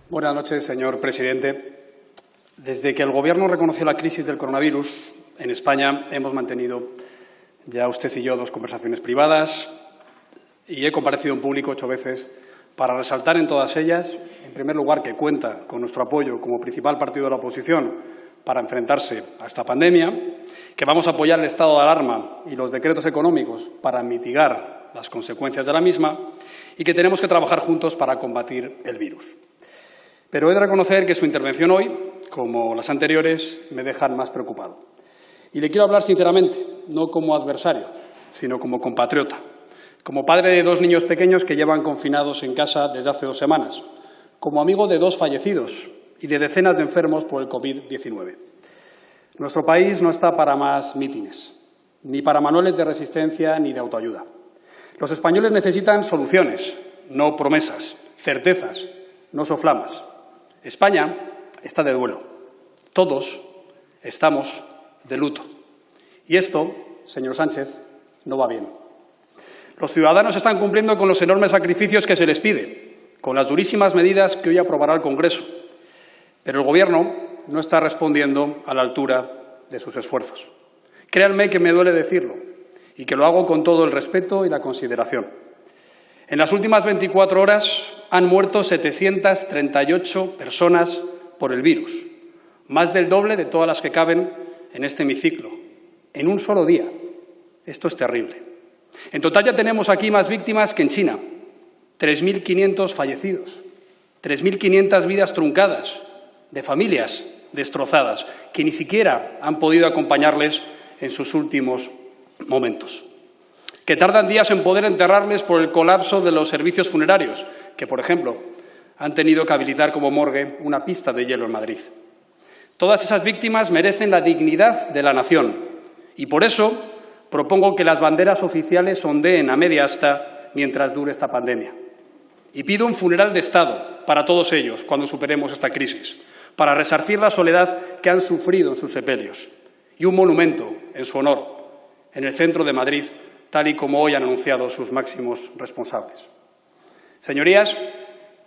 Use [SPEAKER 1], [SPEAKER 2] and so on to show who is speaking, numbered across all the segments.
[SPEAKER 1] Buenas noches, señor presidente. Desde que el Gobierno reconoció la crisis del coronavirus, en España hemos mantenido, ya usted y yo, 2 conversaciones privadas y he comparecido en público 8 veces para resaltar en todas ellas, en primer lugar, que cuenta con nuestro apoyo como principal partido de la oposición para enfrentarse a esta pandemia, que vamos a apoyar el estado de alarma y los decretos económicos para mitigar las consecuencias de la misma y que tenemos que trabajar juntos para combatir el virus. Pero he de reconocer que su intervención hoy, como las anteriores, me dejan más preocupado. Y le quiero hablar sinceramente, no como adversario, sino como compatriota, como padre de 2 niños pequeños que llevan confinados en casa desde hace 2 semanas, como amigo de 2 fallecidos y de decenas de enfermos por el COVID-19. Nuestro país no está para más mítines, ni para manuales de resistencia ni de autoayuda. Los españoles necesitan soluciones, no promesas, certezas, no soflamas. España está de duelo. Todos estamos de luto. Y esto, señor Sánchez, no va bien. Los ciudadanos están cumpliendo con los enormes sacrificios que se les pide, con las durísimas medidas que hoy aprobará el Congreso. Pero el Gobierno no está respondiendo a la altura de sus esfuerzos. Créanme que me duele decirlo y que lo hago con todo el respeto y la consideración. En las últimas 24 horas han muerto 738 personas por el virus, más del doble de todas las que caben en este hemiciclo, en un solo día. Esto es terrible. En total ya tenemos aquí más víctimas que en China, 3.500 fallecidos, 3.500 vidas truncadas, de familias destrozadas, que ni siquiera han podido acompañarles en sus últimos momentos, que tardan días en poder enterrarles por el colapso de los servicios funerarios, que, por ejemplo, han tenido que habilitar como morgue una pista de hielo en Madrid. Todas esas víctimas merecen la dignidad de la nación y, por eso, propongo que las banderas oficiales ondeen a media asta mientras dure esta pandemia. Y pido un funeral de Estado para todos ellos cuando superemos esta crisis, para resarcir la soledad que han sufrido en sus sepelios, y un monumento en su honor en el centro de Madrid, tal y como hoy han anunciado sus máximos responsables. Señorías,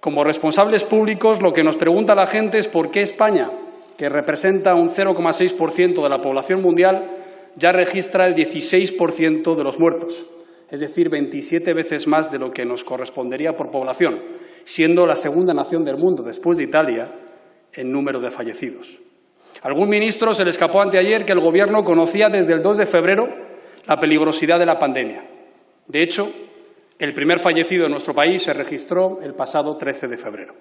[SPEAKER 1] como responsables públicos, lo que nos pregunta la gente es por qué España, que representa un 0,6% de la población mundial, ya registra el 16% de los muertos, es decir, 27 veces más de lo que nos correspondería por población, siendo la segunda nación del mundo, después de Italia, en número de fallecidos. A algún ministro se le escapó anteayer que el Gobierno conocía desde el 2 de febrero la peligrosidad de la pandemia. De hecho, el primer fallecido en nuestro país se registró el pasado 13 de febrero.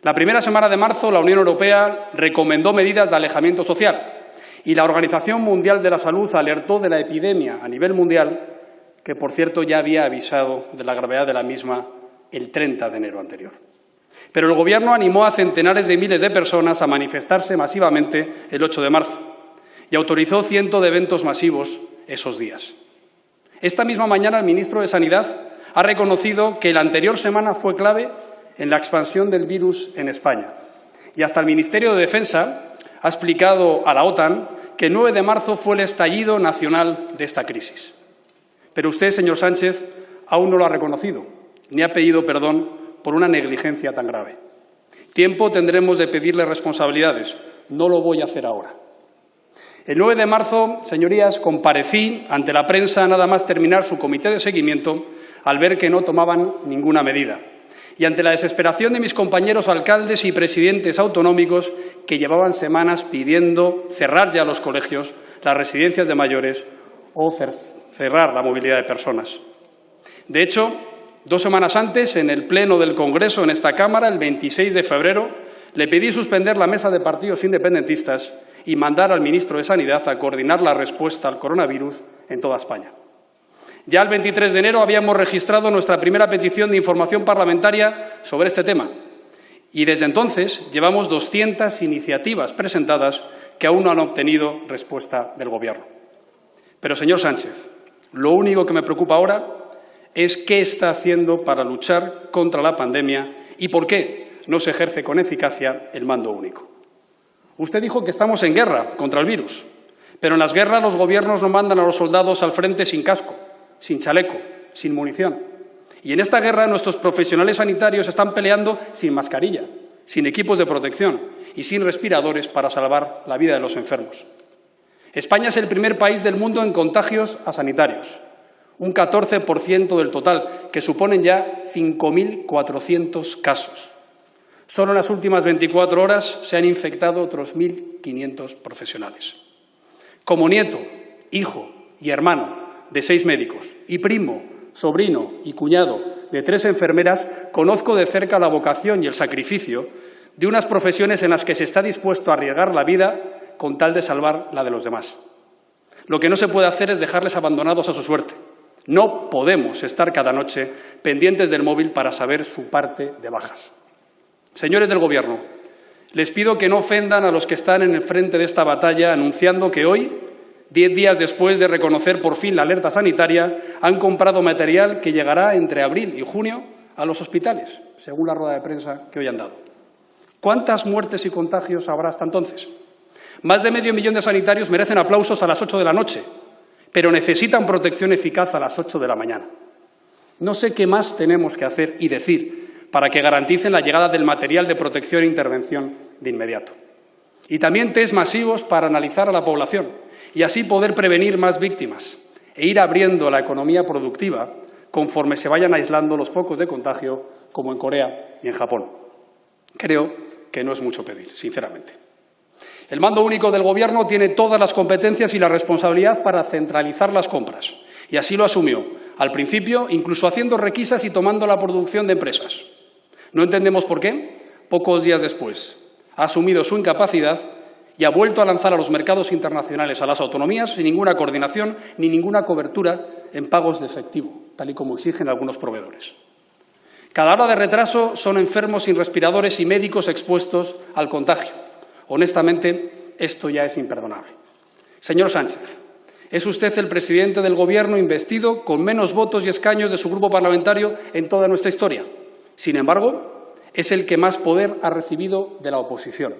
[SPEAKER 1] La primera semana de marzo, la Unión Europea recomendó medidas de alejamiento social y la Organización Mundial de la Salud alertó de la epidemia a nivel mundial, que, por cierto, ya había avisado de la gravedad de la misma el 30 de enero anterior. Pero el Gobierno animó a centenares de miles de personas a manifestarse masivamente el 8 de marzo y autorizó cientos de eventos masivos esos días. Esta misma mañana el ministro de Sanidad ha reconocido que la anterior semana fue clave en la expansión del virus en España. Y hasta el Ministerio de Defensa ha explicado a la OTAN que el 9 de marzo fue el estallido nacional de esta crisis. Pero usted, señor Sánchez, aún no lo ha reconocido, ni ha pedido perdón por una negligencia tan grave. Tiempo tendremos de pedirle responsabilidades. No lo voy a hacer ahora. El 9 de marzo, señorías, comparecí ante la prensa nada más terminar su comité de seguimiento al ver que no tomaban ninguna medida y ante la desesperación de mis compañeros alcaldes y presidentes autonómicos que llevaban semanas pidiendo cerrar ya los colegios, las residencias de mayores o cerrar la movilidad de personas. De hecho, 2 semanas antes, en el Pleno del Congreso, en esta Cámara, el 26 de febrero, le pedí suspender la mesa de partidos independentistas y mandar al ministro de Sanidad a coordinar la respuesta al coronavirus en toda España. Ya el 23 de enero habíamos registrado nuestra primera petición de información parlamentaria sobre este tema y desde entonces llevamos 200 iniciativas presentadas que aún no han obtenido respuesta del Gobierno. Pero, señor Sánchez, lo único que me preocupa ahora es qué está haciendo para luchar contra la pandemia y por qué no se ejerce con eficacia el mando único. Usted dijo que estamos en guerra contra el virus, pero en las guerras los gobiernos no mandan a los soldados al frente sin casco, sin chaleco, sin munición. Y en esta guerra nuestros profesionales sanitarios están peleando sin mascarilla, sin equipos de protección y sin respiradores para salvar la vida de los enfermos. España es el primer país del mundo en contagios a sanitarios, un 14% del total, que suponen ya 5.400 casos. Solo en las últimas 24 horas se han infectado otros 1.500 profesionales. Como nieto, hijo y hermano de 6 médicos y primo, sobrino y cuñado de 3 enfermeras, conozco de cerca la vocación y el sacrificio de unas profesiones en las que se está dispuesto a arriesgar la vida con tal de salvar la de los demás. Lo que no se puede hacer es dejarles abandonados a su suerte. No podemos estar cada noche pendientes del móvil para saber su parte de bajas. Señores del Gobierno, les pido que no ofendan a los que están en el frente de esta batalla anunciando que hoy, 10 días después de reconocer por fin la alerta sanitaria, han comprado material que llegará entre abril y junio a los hospitales, según la rueda de prensa que hoy han dado. ¿Cuántas muertes y contagios habrá hasta entonces? Más de medio millón de sanitarios merecen aplausos a las 8 de la noche, pero necesitan protección eficaz a las 8 de la mañana. No sé qué más tenemos que hacer y decir para que garanticen la llegada del material de protección e intervención de inmediato. Y también test masivos para analizar a la población y así poder prevenir más víctimas e ir abriendo la economía productiva conforme se vayan aislando los focos de contagio, como en Corea y en Japón. Creo que no es mucho pedir, sinceramente. El mando único del Gobierno tiene todas las competencias y la responsabilidad para centralizar las compras, y así lo asumió, al principio incluso haciendo requisas y tomando la producción de empresas. No entendemos por qué, pocos días después, ha asumido su incapacidad y ha vuelto a lanzar a los mercados internacionales a las autonomías sin ninguna coordinación ni ninguna cobertura en pagos de efectivo, tal y como exigen algunos proveedores. Cada hora de retraso son enfermos sin respiradores y médicos expuestos al contagio. Honestamente, esto ya es imperdonable. Señor Sánchez, es usted el presidente del Gobierno investido con menos votos y escaños de su grupo parlamentario en toda nuestra historia. Sin embargo, es el que más poder ha recibido de la oposición.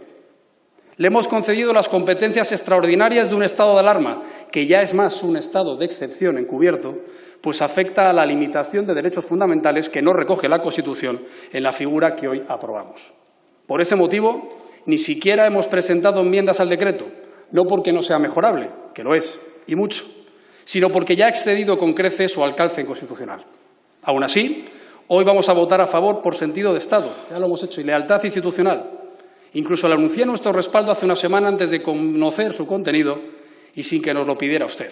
[SPEAKER 1] Le hemos concedido las competencias extraordinarias de un estado de alarma, que ya es más un estado de excepción encubierto, pues afecta a la limitación de derechos fundamentales que no recoge la Constitución en la figura que hoy aprobamos. Por ese motivo, ni siquiera hemos presentado enmiendas al decreto, no porque no sea mejorable, que lo es, y mucho, sino porque ya ha excedido con creces su alcance constitucional. Aún así, hoy vamos a votar a favor por sentido de Estado, ya lo hemos hecho, y lealtad institucional. Incluso le anuncié nuestro respaldo hace una semana antes de conocer su contenido y sin que nos lo pidiera usted.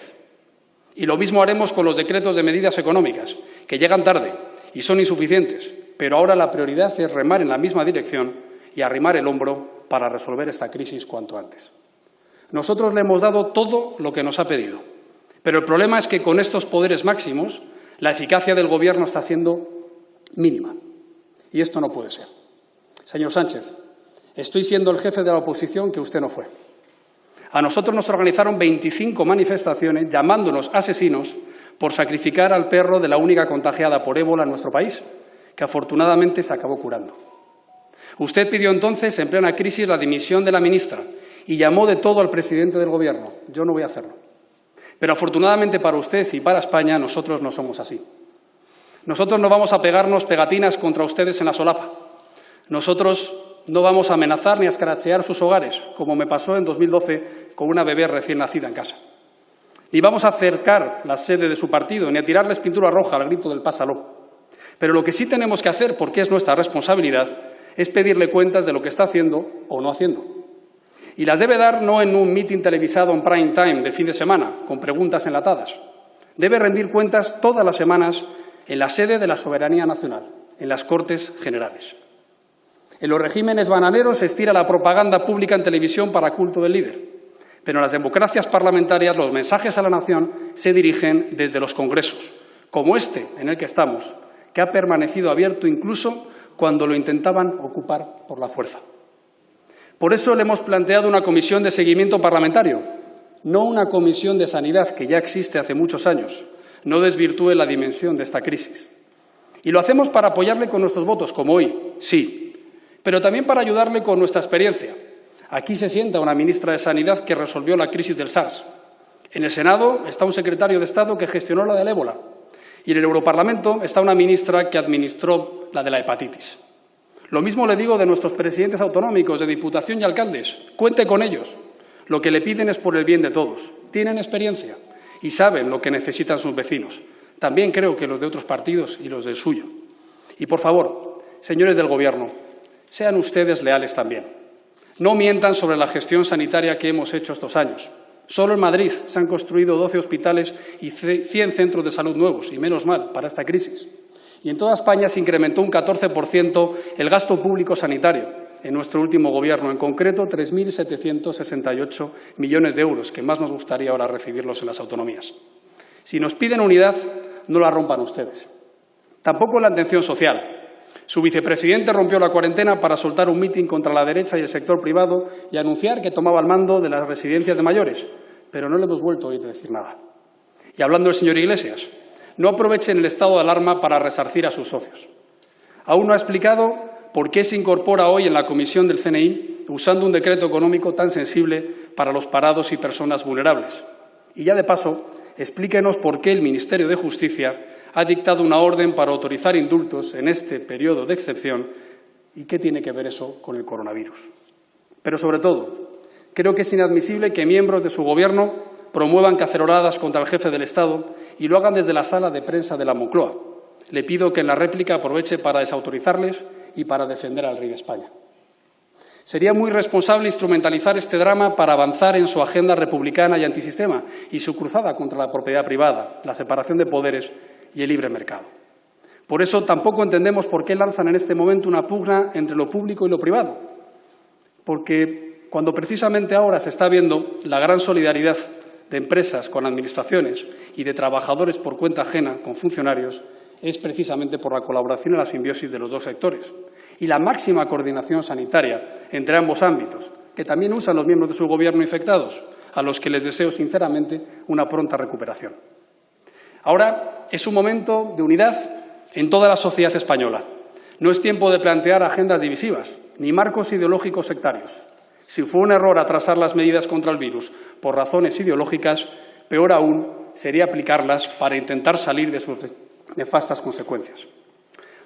[SPEAKER 1] Y lo mismo haremos con los decretos de medidas económicas, que llegan tarde y son insuficientes, pero ahora la prioridad es remar en la misma dirección y arrimar el hombro para resolver esta crisis cuanto antes. Nosotros le hemos dado todo lo que nos ha pedido, pero el problema es que con estos poderes máximos la eficacia del Gobierno está siendo mínima. Y esto no puede ser. Señor Sánchez, estoy siendo el jefe de la oposición que usted no fue. A nosotros nos organizaron 25 manifestaciones llamándonos asesinos por sacrificar al perro de la única contagiada por ébola en nuestro país, que afortunadamente se acabó curando. Usted pidió entonces, en plena crisis, la dimisión de la ministra y llamó de todo al presidente del Gobierno. Yo no voy a hacerlo. Pero afortunadamente para usted y para España, nosotros no somos así. Nosotros no vamos a pegarnos pegatinas contra ustedes en la solapa. Nosotros no vamos a amenazar ni a escrachear sus hogares, como me pasó en 2012 con una bebé recién nacida en casa. Ni vamos a cercar la sede de su partido, ni a tirarles pintura roja al grito del pásalo. Pero lo que sí tenemos que hacer, porque es nuestra responsabilidad, es pedirle cuentas de lo que está haciendo o no haciendo. Y las debe dar no en un mitin televisado en prime time de fin de semana, con preguntas enlatadas. Debe rendir cuentas todas las semanas en la sede de la soberanía nacional, en las Cortes Generales. En los regímenes bananeros se estira la propaganda pública en televisión para culto del líder. Pero en las democracias parlamentarias los mensajes a la nación se dirigen desde los congresos, como este en el que estamos, que ha permanecido abierto incluso cuando lo intentaban ocupar por la fuerza. Por eso le hemos planteado una comisión de seguimiento parlamentario, no una comisión de sanidad que ya existe hace muchos años. No desvirtúe la dimensión de esta crisis. Y lo hacemos para apoyarle con nuestros votos, como hoy, sí, pero también para ayudarle con nuestra experiencia. Aquí se sienta una ministra de Sanidad que resolvió la crisis del SARS. En el Senado está un secretario de Estado que gestionó la del ébola. Y en el Europarlamento está una ministra que administró la de la hepatitis. Lo mismo le digo de nuestros presidentes autonómicos, de Diputación y alcaldes. Cuente con ellos. Lo que le piden es por el bien de todos. Tienen experiencia y saben lo que necesitan sus vecinos. También creo que los de otros partidos y los del suyo. Y, por favor, señores del Gobierno, sean ustedes leales también. No mientan sobre la gestión sanitaria que hemos hecho estos años. Solo en Madrid se han construido 12 hospitales y 100 centros de salud nuevos, y menos mal, para esta crisis. Y en toda España se incrementó un 14% el gasto público sanitario en nuestro último Gobierno, en concreto 3.768 millones de euros, que más nos gustaría ahora recibirlos en las autonomías. Si nos piden unidad, no la rompan ustedes. Tampoco la atención social. Su vicepresidente rompió la cuarentena para soltar un mitin contra la derecha y el sector privado y anunciar que tomaba el mando de las residencias de mayores, pero no le hemos vuelto a oír decir nada. Y hablando del señor Iglesias, no aprovechen el estado de alarma para resarcir a sus socios. Aún no ha explicado por qué se incorpora hoy en la comisión del CNI usando un decreto económico tan sensible para los parados y personas vulnerables. Y ya de paso, explíquenos por qué el Ministerio de Justicia ha dictado una orden para autorizar indultos en este periodo de excepción y qué tiene que ver eso con el coronavirus. Pero, sobre todo, creo que es inadmisible que miembros de su Gobierno promuevan caceroladas contra el jefe del Estado y lo hagan desde la sala de prensa de la Moncloa. Le pido que en la réplica aproveche para desautorizarles y para defender al rey de España. Sería muy irresponsable instrumentalizar este drama para avanzar en su agenda republicana y antisistema y su cruzada contra la propiedad privada, la separación de poderes y el libre mercado. Por eso tampoco entendemos por qué lanzan en este momento una pugna entre lo público y lo privado, porque cuando precisamente ahora se está viendo la gran solidaridad de empresas con administraciones y de trabajadores por cuenta ajena con funcionarios, es precisamente por la colaboración y la simbiosis de los dos sectores y la máxima coordinación sanitaria entre ambos ámbitos, que también usan los miembros de su Gobierno infectados, a los que les deseo sinceramente una pronta recuperación. Ahora es un momento de unidad en toda la sociedad española. No es tiempo de plantear agendas divisivas ni marcos ideológicos sectarios. Si fue un error atrasar las medidas contra el virus por razones ideológicas, peor aún sería aplicarlas para intentar salir de sus nefastas consecuencias.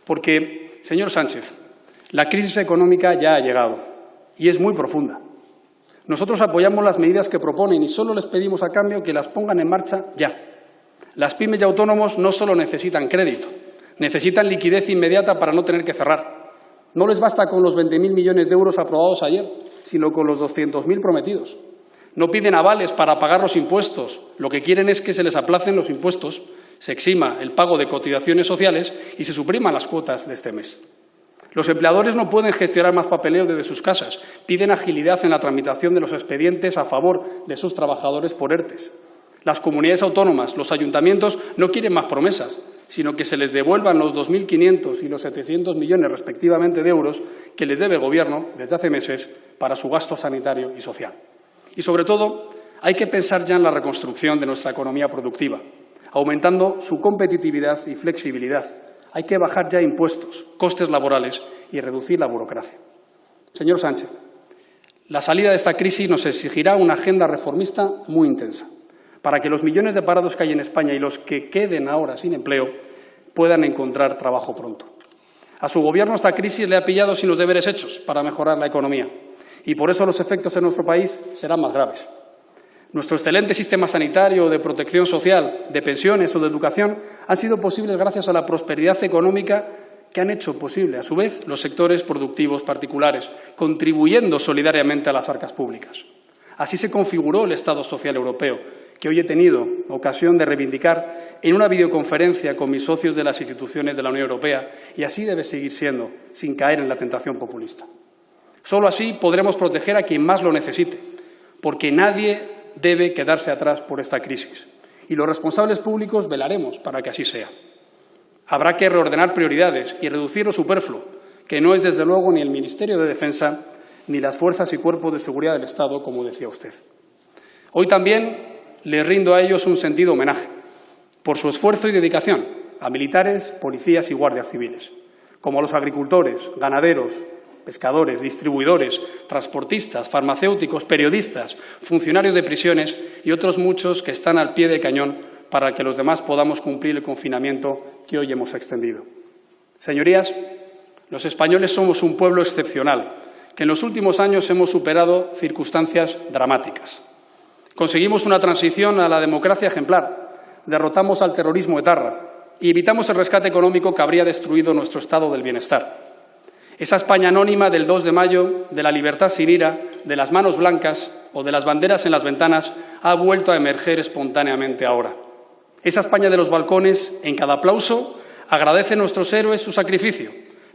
[SPEAKER 1] Porque, señor Sánchez, la crisis económica ya ha llegado y es muy profunda. Nosotros apoyamos las medidas que proponen y solo les pedimos a cambio que las pongan en marcha ya. Las pymes y autónomos no solo necesitan crédito, necesitan liquidez inmediata para no tener que cerrar. No les basta con los 20.000 millones de euros aprobados ayer, sino con los 200.000 prometidos. No piden avales para pagar los impuestos, lo que quieren es que se les aplacen los impuestos, se exima el pago de cotizaciones sociales y se supriman las cuotas de este mes. Los empleadores no pueden gestionar más papeleo desde sus casas, piden agilidad en la tramitación de los expedientes a favor de sus trabajadores por ERTEs. Las comunidades autónomas, los ayuntamientos no quieren más promesas, sino que se les devuelvan los 2.500 y los 700 millones respectivamente de euros que les debe el Gobierno desde hace meses para su gasto sanitario y social. Y, sobre todo, hay que pensar ya en la reconstrucción de nuestra economía productiva, aumentando su competitividad y flexibilidad. Hay que bajar ya impuestos, costes laborales y reducir la burocracia. Señor Sánchez, la salida de esta crisis nos exigirá una agenda reformista muy intensa, para que los millones de parados que hay en España y los que queden ahora sin empleo puedan encontrar trabajo pronto. A su Gobierno esta crisis le ha pillado sin los deberes hechos para mejorar la economía y por eso los efectos en nuestro país serán más graves. Nuestro excelente sistema sanitario, de protección social, de pensiones o de educación han sido posibles gracias a la prosperidad económica que han hecho posible, a su vez, los sectores productivos particulares, contribuyendo solidariamente a las arcas públicas. Así se configuró el Estado social europeo, que hoy he tenido ocasión de reivindicar en una videoconferencia con mis socios de las instituciones de la Unión Europea, y así debe seguir siendo, sin caer en la tentación populista. Solo así podremos proteger a quien más lo necesite, porque nadie debe quedarse atrás por esta crisis. Y los responsables públicos velaremos para que así sea. Habrá que reordenar prioridades y reducir lo superfluo, que no es, desde luego, ni el Ministerio de Defensa ni las fuerzas y cuerpos de seguridad del Estado, como decía usted. Hoy también les rindo a ellos un sentido homenaje por su esfuerzo y dedicación a militares, policías y guardias civiles, como a los agricultores, ganaderos, pescadores, distribuidores, transportistas, farmacéuticos, periodistas, funcionarios de prisiones y otros muchos que están al pie del cañón para que los demás podamos cumplir el confinamiento que hoy hemos extendido. Señorías, Los españoles somos un pueblo excepcional, que en los últimos años hemos superado circunstancias dramáticas. Conseguimos una transición a la democracia ejemplar, derrotamos al terrorismo etarra y evitamos el rescate económico que habría destruido nuestro estado del bienestar. Esa España anónima del 2 de mayo, de la libertad sin ira, de las manos blancas o de las banderas en las ventanas, ha vuelto a emerger espontáneamente ahora. Esa España de los balcones, en cada aplauso, agradece a nuestros héroes su sacrificio,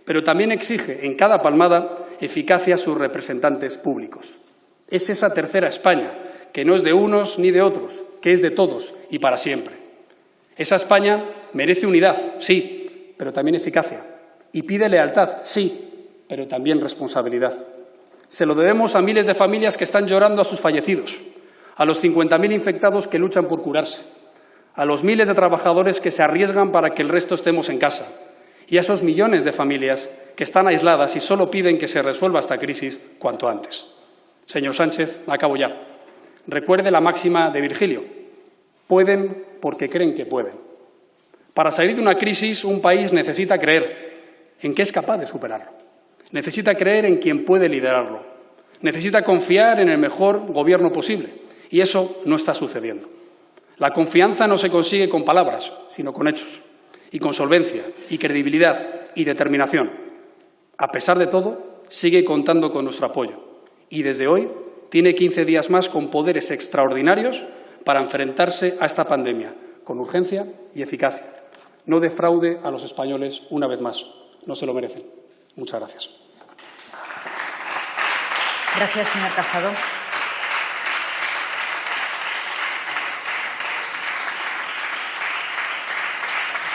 [SPEAKER 1] pero también exige en cada palmada eficacia a sus representantes públicos. Es esa tercera España, que no es de unos ni de otros, que es de todos y para siempre. Esa España merece unidad, sí, pero también eficacia. Y pide lealtad, sí, pero también responsabilidad. Se lo debemos a miles de familias que están llorando a sus fallecidos, a los 50.000 infectados que luchan por curarse, a los miles de trabajadores que se arriesgan para que el resto estemos en casa, y a esos millones de familias que están aisladas y solo piden que se resuelva esta crisis cuanto antes. Señor Sánchez, acabo ya. Recuerde la máxima de Virgilio: pueden porque creen que pueden. Para salir de una crisis, un país necesita creer en que es capaz de superarlo. Necesita creer en quien puede liderarlo. Necesita confiar en el mejor gobierno posible. Y eso no está sucediendo. La confianza no se consigue con palabras, sino con hechos. Y con solvencia, y credibilidad, y determinación. A pesar de todo, sigue contando con nuestro apoyo. Y desde hoy tiene 15 días más con poderes extraordinarios para enfrentarse a esta pandemia, con urgencia y eficacia. No defraude a los españoles una vez más. No se lo merecen. Muchas gracias.
[SPEAKER 2] Gracias, señor Casado.